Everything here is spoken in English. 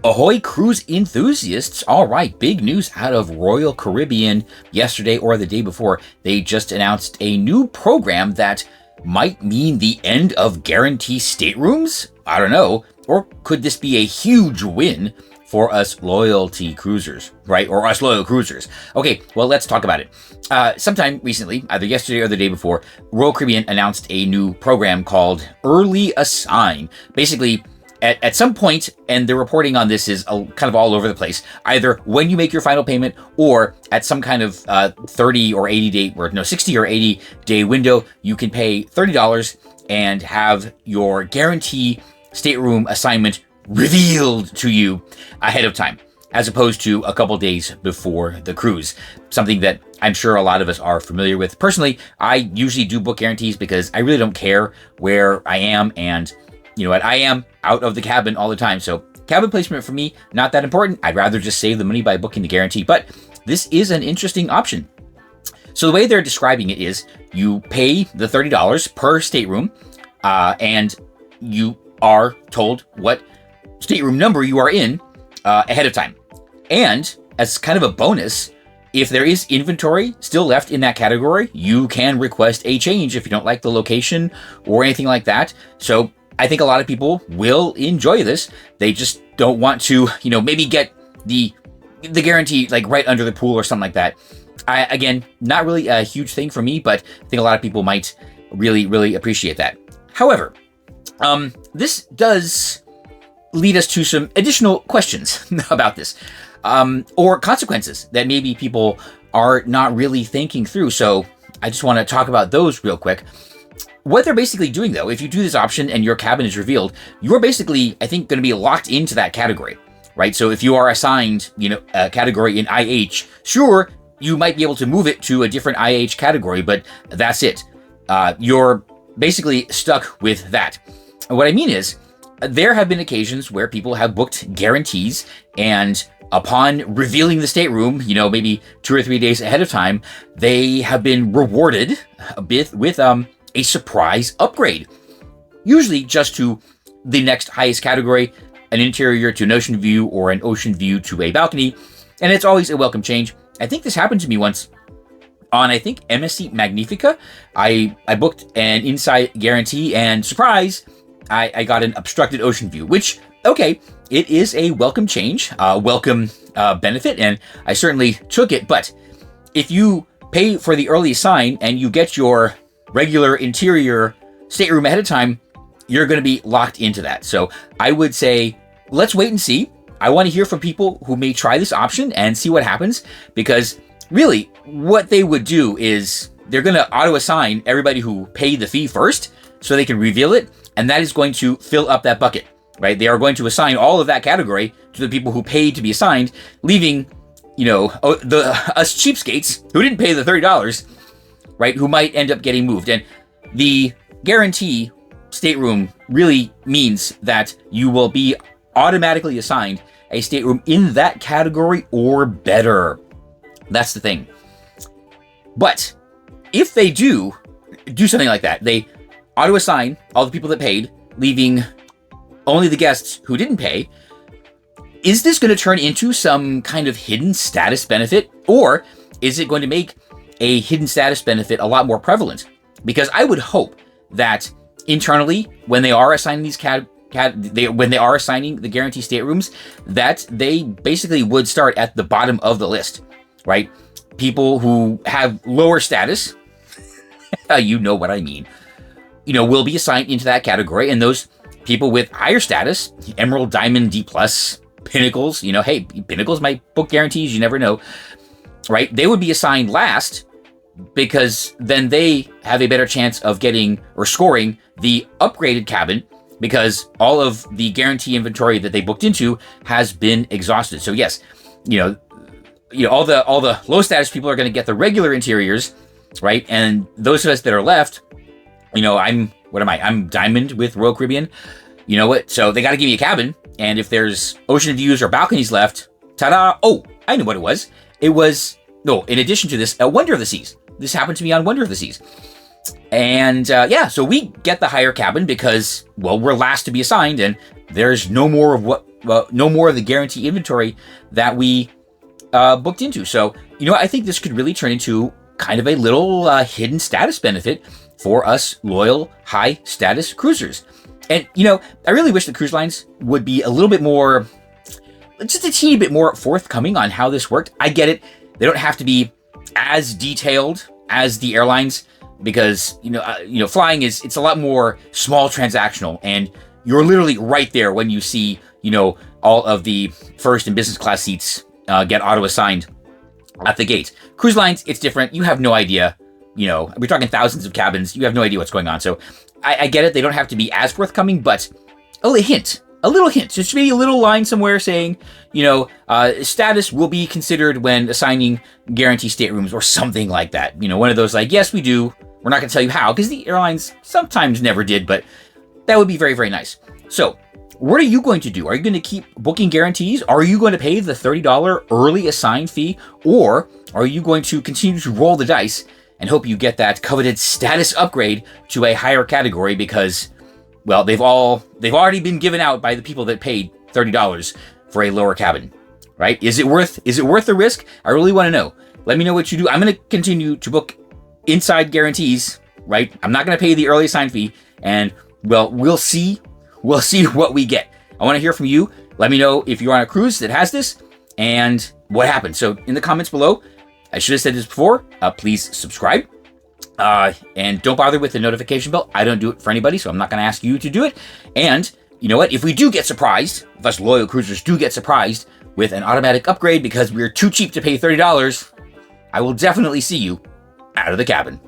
Ahoy, cruise enthusiasts. All right, big news out of Royal Caribbean yesterday or the day before. They just announced a new program that might mean the end of guarantee staterooms? I don't know. Or could this be a huge win for us loyalty cruisers, right? Or us loyal cruisers. Okay, well, let's talk about it. Sometime recently, either yesterday or the day before, Royal Caribbean announced a new program called Early Assign. Basically, at some point, and the reporting on this is kind of all over the place, either when you make your final payment or at some kind of 30 or 80 day, or no, 60 or 80 day window, you can pay $30 and have your guarantee stateroom assignment revealed to you ahead of time, as opposed to a couple days before the cruise. Something that I'm sure a lot of us are familiar with. Personally, I usually do book guarantees because I really don't care where I am, and you know what? I am out of the cabin all the time. So cabin placement for me, not that important. I'd rather just save the money by booking the guarantee. But this is an interesting option. So the way they're describing it is you pay the $30 per stateroom, and you are told what stateroom number you are in ahead of time. And as kind of a bonus, if there is inventory still left in that category, you can request a change if you don't like the location or anything like that. So I think a lot of people will enjoy this. They just don't want to, maybe get the guarantee like right under the pool or something like that. Again, not really a huge thing for me, but I think a lot of people might really, really appreciate that. However, this does lead us to some additional questions about this, or consequences that maybe people are not really thinking through. So I just want to talk about those real quick. What they're basically doing, though, if you do this option and your cabin is revealed, you're basically, I think, going to be locked into that category, right? So if you are assigned, a category in IH, sure, you might be able to move it to a different IH category, but that's it. You're basically stuck with that. And what I mean is, there have been occasions where people have booked guarantees, and upon revealing the stateroom, maybe 2 or 3 days ahead of time, they have been rewarded a bit with a surprise upgrade, usually just to the next highest category, an interior to an ocean view or an ocean view to a balcony, and it's always a welcome change. I think this happened to me once on, MSC Magnifica. I booked an inside guarantee, and surprise, I got an obstructed ocean view, which, okay, it is a welcome change, welcome benefit, and I certainly took it. But if you pay for the early assign and you get your regular interior stateroom ahead of time, you're going to be locked into that. So I would say, let's wait and see. I want to hear from people who may try this option and see what happens, because really what they would do is they're going to auto assign everybody who paid the fee first so they can reveal it. And that is going to fill up that bucket, right? They are going to assign all of that category to the people who paid to be assigned, leaving, us cheapskates who didn't pay the $30, right, who might end up getting moved. And the guarantee stateroom really means that you will be automatically assigned a stateroom in that category or better. That's the thing. But if they do something like that, they auto-assign all the people that paid, leaving only the guests who didn't pay, is this going to turn into some kind of hidden status benefit? Or is it going to make a hidden status benefit a lot more prevalent? Because I would hope that internally, when they are assigning these when they are assigning the guarantee staterooms, that they basically would start at the bottom of the list, right? People who have lower status, you know what I mean, will be assigned into that category, and those people with higher status, Emerald, Diamond, D+, Pinnacles, hey, Pinnacles might book guarantees, you never know, right? They would be assigned last because then they have a better chance of getting or scoring the upgraded cabin, because all of the guarantee inventory that they booked into has been exhausted. So yes, all the low status people are going to get the regular interiors, right? And those of us that are left, I'm Diamond with Royal Caribbean. You know what? So they got to give me a cabin. And if there's ocean views or balconies left, ta-da. Oh, I know what it was. It was, in addition to this, a Wonder of the Seas. This happened to me on Wonder of the Seas. And so we get the higher cabin because, we're last to be assigned, and there's no more of what no more of the guarantee inventory that we booked into. So, I think this could really turn into kind of a little hidden status benefit for us loyal, high status cruisers. And, I really wish the cruise lines would be a little bit more, just a teeny bit more forthcoming on how this worked. I get it. They don't have to be as detailed as the airlines because, flying it's a lot more small transactional, and you're literally right there when you see, all of the first and business class seats get auto-assigned at the gate. Cruise lines, it's different. You have no idea. We're talking thousands of cabins. You have no idea what's going on. So I get it. They don't have to be as forthcoming, but a little hint, just maybe a little line somewhere saying, status will be considered when assigning guarantee staterooms or something like that. One of those like, yes, we do. We're not going to tell you how because the airlines sometimes never did, but that would be very, very nice. So what are you going to do? Are you going to keep booking guarantees? Are you going to pay the $30 early assign fee? Or are you going to continue to roll the dice and hope you get that coveted status upgrade to a higher category because, well, they've already been given out by the people that paid $30 for a lower cabin, right? Is it worth the risk? I really want to know. Let me know what you do. I'm going to continue to book inside guarantees, right? I'm not going to pay the early assign fee, and well, we'll see what we get. I want to hear from you. Let me know if you're on a cruise that has this and what happened. So in the comments below, I should have said this before, please subscribe. And don't bother with the notification bell. I don't do it for anybody, so I'm not going to ask you to do it. And you know what? If we do get surprised, if us loyal cruisers do get surprised with an automatic upgrade because we're too cheap to pay $30, I will definitely see you out of the cabin.